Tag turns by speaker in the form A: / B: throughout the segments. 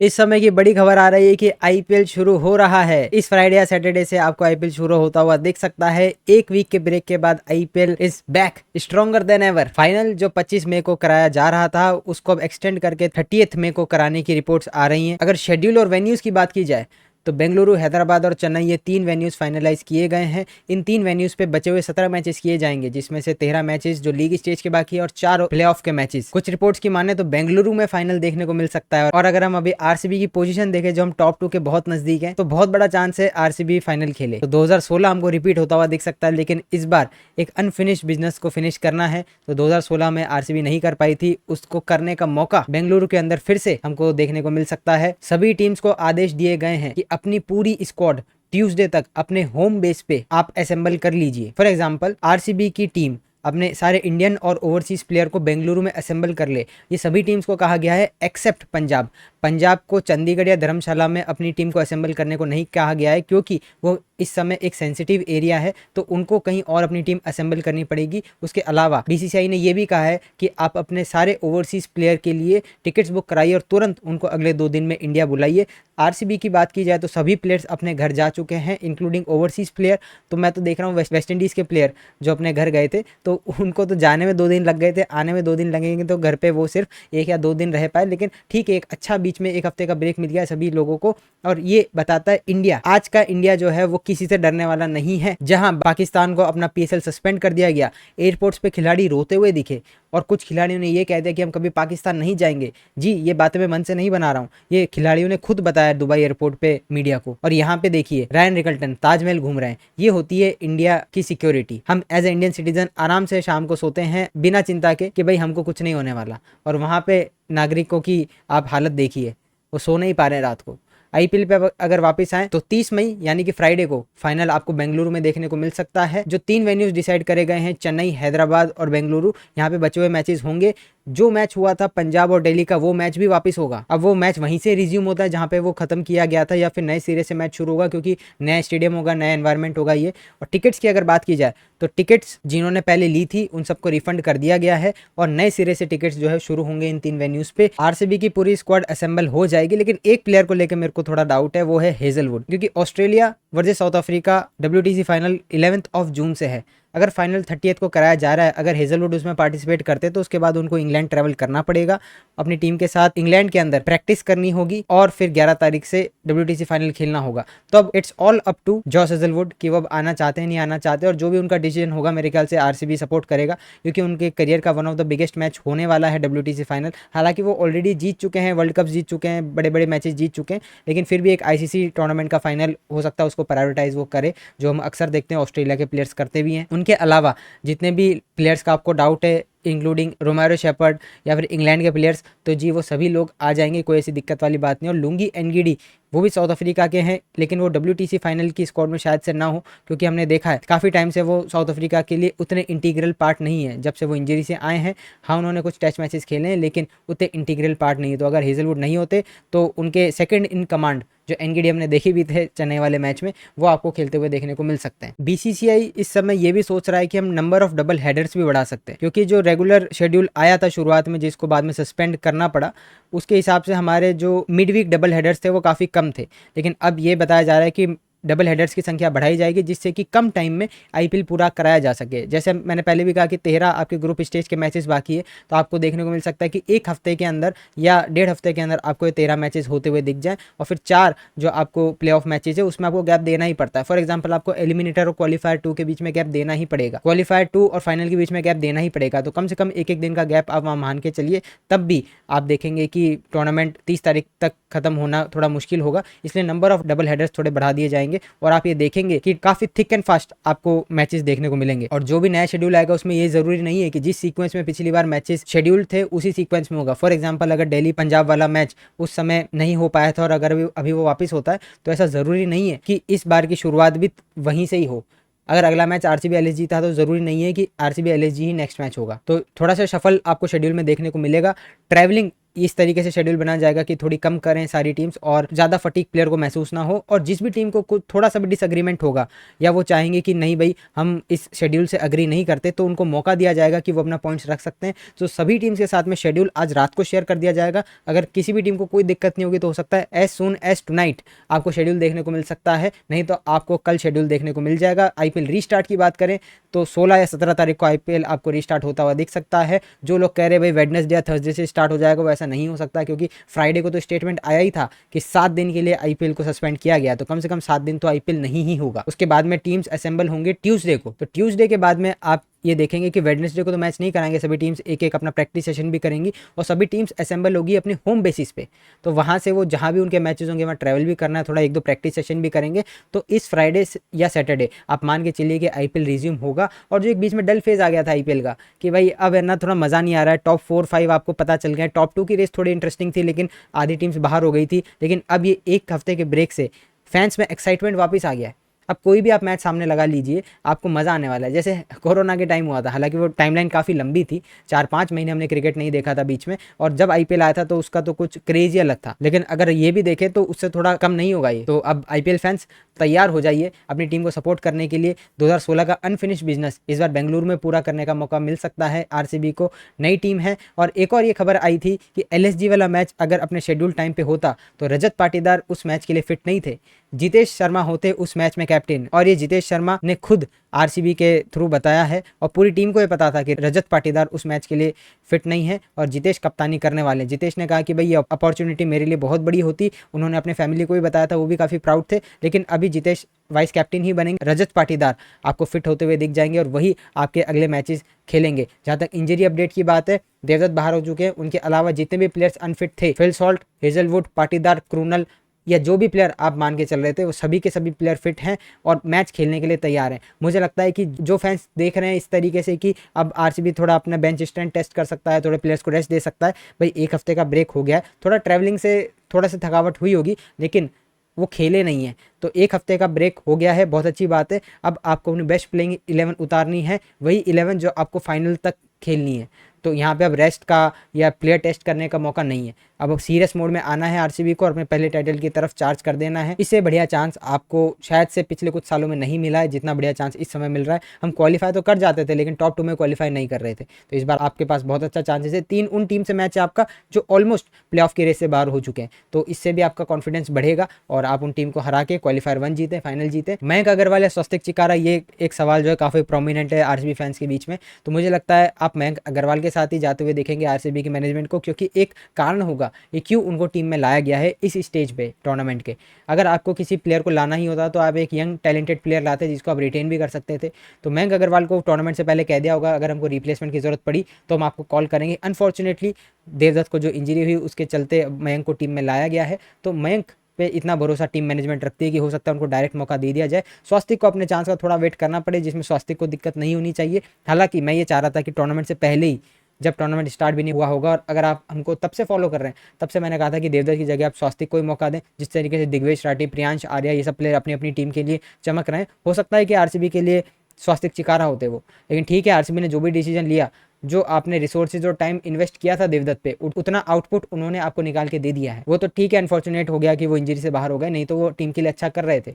A: इस समय की बड़ी खबर आ रही है कि आईपीएल शुरू हो रहा है। इस फ्राइडे या सैटरडे से आपको आईपीएल शुरू होता हुआ दिख सकता है। एक वीक के ब्रेक के बाद IPL is back stronger than ever. Final जो 25 मई को कराया जा रहा था उसको अब एक्सटेंड करके 30 मई को कराने की रिपोर्ट्स आ रही हैं। अगर शेड्यूल और वेन्यूज की बात की जाए तो बेंगलुरु, हैदराबाद और चेन्नई ये 3 वेन्यूज फाइनलाइज किए गए हैं। इन 3 वेन्यूज पे बचे हुए 17 मैचेस किए जाएंगे, जिसमें से 13 मैचेस जो लीग स्टेज के बाकी है और 4 प्लेऑफ के मैचेस। कुछ रिपोर्ट्स की माने तो बेंगलुरु में फाइनल देखने को मिल सकता है। और अगर हम अभी आरसीबी की पोजीशन देखें, जो हम टॉप 2 के बहुत नजदीक है, तो बहुत बड़ा चांस है आरसीबी फाइनल खेले। तो 2016 हमको रिपीट होता हुआ दिख सकता है, लेकिन इस बार एक अनफिनिश बिजनेस को फिनिश करना है। तो 2016 में आरसीबी नहीं कर पाई थी, उसको करने का मौका बेंगलुरु के अंदर फिर से हमको देखने को मिल सकता है। सभी टीम्स को आदेश दिए गए हैं कि अपनी पूरी स्क्वाड ट्यूसडे तक अपने होम बेस पे आप असेंबल कर लीजिए। फॉर एग्जांपल आरसीबी की टीम अपने सारे इंडियन और ओवरसीज प्लेयर को बेंगलुरु में असेंबल कर ले। ये सभी टीम्स को कहा गया है एक्सेप्ट पंजाब। पंजाब को चंडीगढ़ या धर्मशाला में अपनी टीम को असेंबल करने को नहीं कहा गया है, क्योंकि वो इस समय एक सेंसिटिव एरिया है, तो उनको कहीं और अपनी टीम असेंबल करनी पड़ेगी। उसके अलावा बीसीसीआई ने यह भी कहा है कि आप अपने सारे ओवरसीज प्लेयर के लिए टिकट्स बुक कराइए और तुरंत उनको अगले 2 दिन में इंडिया बुलाइए। आरसीबी की बात की जाए तो सभी प्लेयर्स अपने घर जा चुके हैं, इंक्लूडिंग ओवरसीज प्लेयर। तो मैं तो देख रहा हूँ वेस्ट इंडीज़ के प्लेयर जो अपने घर गए थे, तो उनको तो जाने में 2 दिन लग गए थे, आने में 2 दिन लगेंगे, तो घर पे वो सिर्फ 1 या 2 दिन रह पाए। लेकिन ठीक है, एक अच्छा बीच में 1 हफ्ते का ब्रेक मिल गया सभी लोगों को। और ये बताता है इंडिया, आज का इंडिया जो है वो किसी से डरने वाला नहीं है। जहां पाकिस्तान को अपना पीएसएल सस्पेंड कर दिया गया, एयरपोर्ट्स पे खिलाड़ी रोते हुए दिखे और कुछ खिलाड़ियों ने ये कह दिया कि हम कभी पाकिस्तान नहीं जाएंगे। जी, ये बातें मैं मन से नहीं बना रहा हूँ, ये खिलाड़ियों ने खुद बताया दुबई एयरपोर्ट पे मीडिया को। और यहाँ पे देखिए रायन रिकल्टन ताजमहल घूम रहे हैं। ये होती है इंडिया की सिक्योरिटी। हम एज ए इंडियन सिटीजन आराम से शाम को सोते हैं बिना चिंता के कि भाई हमको कुछ नहीं होने वाला, और वहाँ पे नागरिकों की आप हालत देखिए, वो सो नहीं पा रहे हैं रात को। आईपीएल पे अगर वापस आए तो 30 मई यानी कि फ्राइडे को फाइनल आपको बेंगलुरु में देखने को मिल सकता है। जो 3 वेन्यूज डिसाइड करे गए हैं, चेन्नई, हैदराबाद और बेंगलुरु, यहाँ पे बचे हुए मैचेस होंगे। जो मैच हुआ था पंजाब और दिल्ली का, वो मैच भी वापस होगा। अब वो मैच वहीं से रिज्यूम होता है जहाँ पे वो खत्म किया गया था, या फिर नए सिरे से मैच शुरू होगा, क्योंकि नया स्टेडियम होगा, नया एनवायरनमेंट होगा ये। और टिकट्स की अगर बात की जाए तो टिकट्स जिन्होंने पहले ली थी उन सबको रिफंड कर दिया गया है, और नए सिरे से टिकट्स जो है शुरू होंगे इन 3 वेन्यूज पे। आरसीबी की पूरी स्क्वाड असेंबल हो जाएगी, लेकिन एक प्लेयर को लेकर मेरे को थोड़ा डाउट है, वो है हेजलवुड। क्योंकि Australia versus south Africa WTC final 11 जून से है। अगर फाइनल 30 को कराया जा रहा है, अगर हेजलवुड उसमें पार्टिसिपेट करते तो उसके बाद उनको इंग्लैंड ट्रैवल करना पड़ेगा, अपनी टीम के साथ इंग्लैंड के अंदर प्रैक्टिस करनी होगी, और फिर 11 तारीख से WTC फाइनल खेलना होगा। तो अब it's all up to Josh Hazlewood कि वो अब आना चाहते हैं नहीं आना चाहते, और जो भी उनका डिसीजन होगा मेरे ख्याल से आरसीबी सपोर्ट करेगा, क्योंकि उनके करियर का one of the biggest match होने वाला है WTC फाइनल। हालांकि वो ऑलरेडी जीत चुके हैं, वर्ल्ड कप जीत चुके हैं, बड़े बड़े मैचेस जीत चुके हैं, लेकिन फिर भी एक आईसीसी टूर्नामेंट का फाइनल हो सकता है उसको प्रायोरिटाइज वो करे, जो हम अक्सर देखते हैं ऑस्ट्रेलिया के प्लेयर्स करते भी हैं। उनके अलावा जितने भी प्लेयर्स का आपको डाउट है, इंक्लूडिंग रोमेरो शेपर्ड या फिर इंग्लैंड के प्लेयर्स, तो जी वो सभी लोग आ जाएंगे, कोई ऐसी दिक्कत वाली बात नहीं। और लुंगी एनगिडी वो भी साउथ अफ्रीका के हैं, लेकिन वो WTC फाइनल की स्क्वाड में शायद से ना हो, क्योंकि हमने देखा है काफ़ी टाइम से वो साउथ अफ्रीका के लिए उतने इंटीग्रल पार्ट नहीं है। जब से वो इंजरी से आए हैं, हाँ उन्होंने कुछ टेस्ट मैचेस खेले हैं, लेकिन उतने इंटीग्रल पार्ट नहीं है। तो अगर हेजलवुड नहीं होते तो उनके सेकंड इन कमांड जो एनगिडी हमने देखे भी थे चेन्नई वाले मैच में, वो आपको खेलते हुए देखने को मिल सकते हैं। बीसीसीआई इस समय ये भी सोच रहा है कि हम नंबर ऑफ डबल हेडर्स भी बढ़ा सकते हैं, क्योंकि जो रेगुलर शेड्यूल आया था शुरुआत में, जिसको बाद में सस्पेंड करना पड़ा, उसके हिसाब से हमारे जो मिड वीक डबल हेडर्स थे वो काफ़ी कम थे। लेकिन अब ये बताया जा रहा है कि डबल हेडर्स की संख्या बढ़ाई जाएगी, जिससे कि कम टाइम में आईपीएल पूरा कराया जा सके। जैसे मैंने पहले भी कहा कि 13 आपके ग्रुप स्टेज के मैचेस बाकी है, तो आपको देखने को मिल सकता है कि 1 हफ्ते के अंदर या 1.5 हफ्ते के अंदर आपको ये 13 मैचेस होते हुए दिख जाए, और फिर 4 जो आपको प्ले ऑफ मैचेस है उसमें आपको गैप देना ही पड़ता है। फॉर एग्जाम्पल आपको एलिमिनेटर और क्वालीफायर 2 के बीच में गैप देना ही पड़ेगा, क्वालीफायर 2 और फाइनल के बीच में गैप देना ही पड़ेगा। तो कम से कम 1-1 दिन का गैप आप वहाँ मान के चलिए, तब भी आप देखेंगे कि टूर्नामेंट 30 तारीख तक खत्म होना थोड़ा मुश्किल होगा। इसलिए नंबर ऑफ डबल हेडर्स थोड़े बढ़ा दिए जाएंगे, और आप ये देखेंगे कि काफी थिक एंड फास्ट आपको मैचेस देखने को मिलेंगे। और जो भी नया शेड्यूल आएगा उसमें ये जरूरी नहीं है कि जिस सीक्वेंस में पिछली बार मैचेस शेड्यूल थे उसी सीक्वेंस में होगा। फॉर एग्जांपल अगर दिल्ली पंजाब वाला मैच उस समय नहीं हो पाया था और अगर अभी वो वापस होता है, तो ऐसा जरूरी नहीं है कि इस बार की शुरुआत भी वहीं से ही हो। अगर अगला मैच आरसीबी एलएसजी था तो जरूरी नहीं है कि आरसीबी एलएसजी ही नेक्स्ट मैच होगा। तो थोड़ा सा शफल आपको शेड्यूल में देखने को मिलेगा। ट्रैवलिंग इस तरीके से शेड्यूल बनाया जाएगा कि थोड़ी कम करें सारी टीम्स और ज़्यादा फटीक प्लेयर को महसूस ना हो, और जिस भी टीम को थोड़ा सा भी डिसएग्रीमेंट होगा या वो चाहेंगे कि नहीं भाई हम इस शेड्यूल से अग्री नहीं करते, तो उनको मौका दिया जाएगा कि वो अपना पॉइंट्स रख सकते हैं। तो सभी टीम्स के साथ में शेड्यूल आज रात को शेयर कर दिया जाएगा। अगर किसी भी टीम को कोई दिक्कत नहीं होगी तो हो सकता है एज सून एज टुनाइट आपको शेड्यूल देखने को मिल सकता है, नहीं तो आपको कल शेड्यूल देखने को मिल जाएगा। आईपीएल रीस्टार्ट की बात करें तो 16 या 17 तारीख को आईपीएल आपको रीस्टार्ट होता हुआ दिख सकता है। जो लोग कह रहे हैं भाई वेडनेसडे या थर्सडे से स्टार्ट हो जाएगा, वो ऐसा नहीं हो सकता, क्योंकि फ्राइडे को तो स्टेटमेंट आया ही था कि 7 दिन के लिए आईपीएल को सस्पेंड किया गया, तो कम से कम 7 दिन तो आईपीएल नहीं ही होगा। उसके बाद में टीम्स असेंबल होंगे ट्यूसडे को, तो ट्यूसडे के बाद में आप ये देखेंगे कि वेडनेसडे को तो मैच नहीं कराएंगे, सभी टीम्स एक एक अपना प्रैक्टिस सेशन भी करेंगी और सभी टीम्स असेंबल होगी अपनी होम बेसिस पे। तो वहाँ से वो जहाँ भी उनके मैचेस होंगे वहाँ ट्रैवल भी करना है, थोड़ा 1-2 प्रैक्टिस सेशन भी करेंगे। तो इस फ्राइडे या सैटरडे आप मान के चलिए कि आईपीएल रिज्यूम होगा। और जो एक बीच में डल फेज आ गया था आईपीएल का कि भाई अब है ना थोड़ा मज़ा नहीं आ रहा है, टॉप 4-5 आपको पता चल गया, टॉप 2 की रेस थोड़ी इंटरेस्टिंग थी लेकिन आधी टीम्स बाहर हो गई थी, लेकिन अब ये एक हफ्ते के ब्रेक से फैंस में एक्साइटमेंट वापस आ गया है। अब कोई भी आप मैच सामने लगा लीजिए, आपको मज़ा आने वाला है। जैसे कोरोना के टाइम हुआ था, हालांकि वो टाइमलाइन काफ़ी लंबी थी, 4-5 महीने हमने क्रिकेट नहीं देखा था बीच में, और जब आईपीएल आया था तो उसका तो कुछ क्रेज ही अलग था। लेकिन अगर ये भी देखें तो उससे थोड़ा कम नहीं होगा ये। तो अब आईपीएल फैंस तैयार हो जाइए अपनी टीम को सपोर्ट करने के लिए। 2016 का अनफिनिश बिजनेस इस बार बेंगलुरु में पूरा करने का मौका मिल सकता है आरसीबी को, नई टीम है। और एक और ये खबर आई थी कि एलएसजी वाला मैच अगर अपने शेड्यूल टाइम पे होता तो रजत पाटीदार उस मैच के लिए फिट नहीं थे, जितेश शर्मा होते उस मैच में कैप्टन, और ये जितेश शर्मा ने खुद आरसीबी के थ्रू बताया है और पूरी टीम को ये पता था कि रजत पाटीदार उस मैच के लिए फिट नहीं है और जितेश कप्तानी करने वाले। जितेश ने कहा कि भाई ये अपॉर्चुनिटी मेरे लिए बहुत बड़ी होती, उन्होंने अपने फैमिली को भी बताया था, वो भी काफ़ी प्राउड थे। लेकिन अभी जितेश वाइस कैप्टन ही बनेंगे, रजत पाटीदार आपको फिट होते हुए दिख जाएंगे और वही आपके अगले मैचेस खेलेंगे। जहाँ तक इंजरी अपडेट की बात है, देवदत्त बाहर हो चुके हैं, उनके अलावा जितने भी प्लेयर्स अनफिट थे, Phil Salt, Hazlewood, Patidar, Krunal या जो भी प्लेयर आप मान के चल रहे थे, वो सभी के सभी प्लेयर फिट हैं और मैच खेलने के लिए तैयार हैं। मुझे लगता है कि जो फैंस देख रहे हैं इस तरीके से कि अब आरसीबी थोड़ा अपना बेंच स्ट्रेंथ टेस्ट कर सकता है, थोड़े प्लेयर्स को रेस्ट दे सकता है, भाई एक हफ्ते का ब्रेक हो गया है, थोड़ा ट्रैवलिंग से थोड़ा सा थकावट हुई होगी लेकिन वो खेले नहीं है, तो एक हफ्ते का ब्रेक हो गया है, बहुत अच्छी बात है। अब आपको अपनी बेस्ट प्लेइंग 11 उतारनी है, वही 11 जो आपको फाइनल तक खेलनी है। तो यहाँ पे अब रेस्ट का या प्लेयर टेस्ट करने का मौका नहीं है, अब सीरियस मोड में आना है आरसीबी को और अपने पहले टाइटल की तरफ चार्ज कर देना है। इससे बढ़िया चांस आपको शायद से पिछले कुछ सालों में नहीं मिला है जितना बढ़िया चांस इस समय मिल रहा है। हम क्वालिफाई तो कर जाते थे लेकिन टॉप 2 में क्वालिफाई नहीं कर रहे थे, तो इस बार आपके पास बहुत अच्छा चांसेस है। 3 उन टीम से मैच है आपका जो ऑलमोस्ट प्लेऑफ की रेस से बाहर हो चुके हैं, तो इससे भी आपका कॉन्फिडेंस बढ़ेगा और आप उन टीम को हरा के क्वालिफायर 1 जीते, फाइनल जीते। मयंक अग्रवाल या स्वस्तिक चिकारा, ये एक सवाल जो है काफ़ी प्रोमिनेंट है आरसीबी फैंस के बीच में, तो मुझे लगता है आप मयंक अग्रवाल के साथ ही जाते हुए देखेंगे आरसीबी के मैनेजमेंट को, क्योंकि एक कारण होगा ये क्यों उनको टीम में लाया गया है इस स्टेज पे टूर्नामेंट के। अगर आपको किसी प्लेयर को लाना ही होता तो आप एक यंग टैलेंटेड प्लेयर लाते जिसको आप रिटेन भी कर सकते थे। तो मयंक अग्रवाल को टूर्नामेंट से पहले कह दिया होगा अगर हमको रिप्लेसमेंट की जरूरत पड़ी तो हम आपको कॉल करेंगे। अनफॉर्चुनेटली देवदत्त को जो इंजरी हुई उसके चलते मयंक को टीम में लाया गया है, तो मयंक पे इतना भरोसा टीम मैनेजमेंट रखती है कि हो सकता है उनको डायरेक्ट मौका दे दिया जाए। स्वास्तिक को अपने चांस का थोड़ा वेट करना पड़े, जिसमें स्वास्तिक को दिक्कत नहीं होनी चाहिए। हालांकि मैं ये चाह रहा था कि टूर्नामेंट से पहले ही, जब टूर्नामेंट स्टार्ट भी नहीं हुआ होगा, और अगर आप हमको तब से फॉलो कर रहे हैं तब से मैंने कहा था कि देवदत्त की जगह आप स्वास्तिक को ही मौका दें। जिस तरीके से दिग्वेश राठी, प्रियांश आर्या ये सब प्लेयर अपनी अपनी टीम के लिए चमक रहे हैं, हो सकता है कि आरसीबी के लिए स्वास्तिक चिकारा होते वो। लेकिन ठीक है, आरसीबी ने जो भी डिसीजन लिया, जो आपने रिसोर्सेज और टाइम इन्वेस्ट किया था देवदत्त पे, उतना आउटपुट उन्होंने आपको निकाल के दे दिया है। वो तो ठीक है, अनफॉर्चुनेट हो गया कि वो इंजरी से बाहर हो गए, नहीं तो वो टीम के लिए अच्छा कर रहे थे।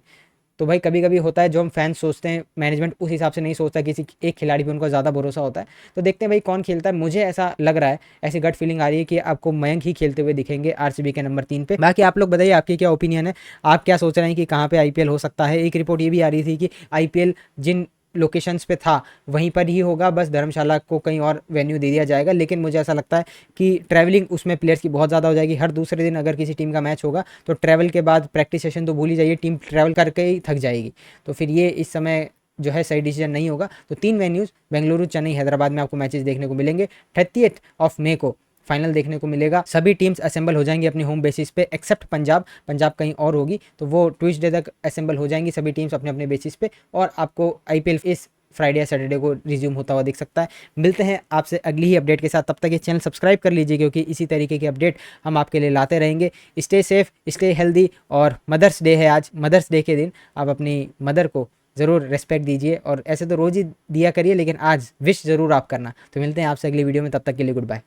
A: तो भाई कभी कभी होता है जो हम फैंस सोचते हैं मैनेजमेंट उस हिसाब से नहीं सोचता, किसी एक खिलाड़ी पे उनको ज़्यादा भरोसा होता है। तो देखते हैं भाई कौन खेलता है। मुझे ऐसा लग रहा है, ऐसी गट फीलिंग आ रही है कि आपको मयंक ही खेलते हुए दिखेंगे आरसीबी के नंबर 3 पे। बाकी आप लोग बताइए आपकी क्या ओपिनियन है, आप क्या सोच रहे हैं कि कहाँ पे आईपीएल हो सकता है। एक रिपोर्ट ये भी आ रही थी कि आईपीएल जिन लोकेशंस पे था वहीं पर ही होगा, बस धर्मशाला को कहीं और वेन्यू दे दिया जाएगा। लेकिन मुझे ऐसा लगता है कि ट्रैवलिंग उसमें प्लेयर्स की बहुत ज़्यादा हो जाएगी। हर दूसरे दिन अगर किसी टीम का मैच होगा तो ट्रैवल के बाद प्रैक्टिस सेशन तो भूल ही जाइए, टीम ट्रैवल करके ही थक जाएगी। तो फिर ये इस समय जो है सही डिसीजन नहीं होगा। तो 3 वेन्यूज़ बेंगलुरु, चेन्नई, हैदराबाद में आपको मैचेस देखने को मिलेंगे। 30 मई को फाइनल देखने को मिलेगा। सभी टीम्स असेंबल हो जाएंगी अपनी होम बेसिस पे एक्सेप्ट पंजाब कहीं और होगी, तो वो ट्यूसडे तक असेंबल हो जाएंगी सभी टीम्स अपने अपने बेसिस पे, और आपको आईपीएल इस फ्राइडे या सैटरडे को रिज्यूम होता हुआ दिख सकता है। मिलते हैं आपसे अगली ही अपडेट के साथ, तब तक ये चैनल सब्सक्राइब कर लीजिए क्योंकि इसी तरीके की अपडेट हम आपके लिए लाते रहेंगे। स्टे सेफ, स्टे हेल्दी, और मदर्स डे है आज, मदर्स डे के दिन आप अपनी मदर को ज़रूर रिस्पेक्ट दीजिए, और ऐसे तो रोज़ ही दिया करिए लेकिन आज विश ज़रूर आप करना। तो मिलते हैं आपसे अगली वीडियो में, तब तक के लिए गुड बाय।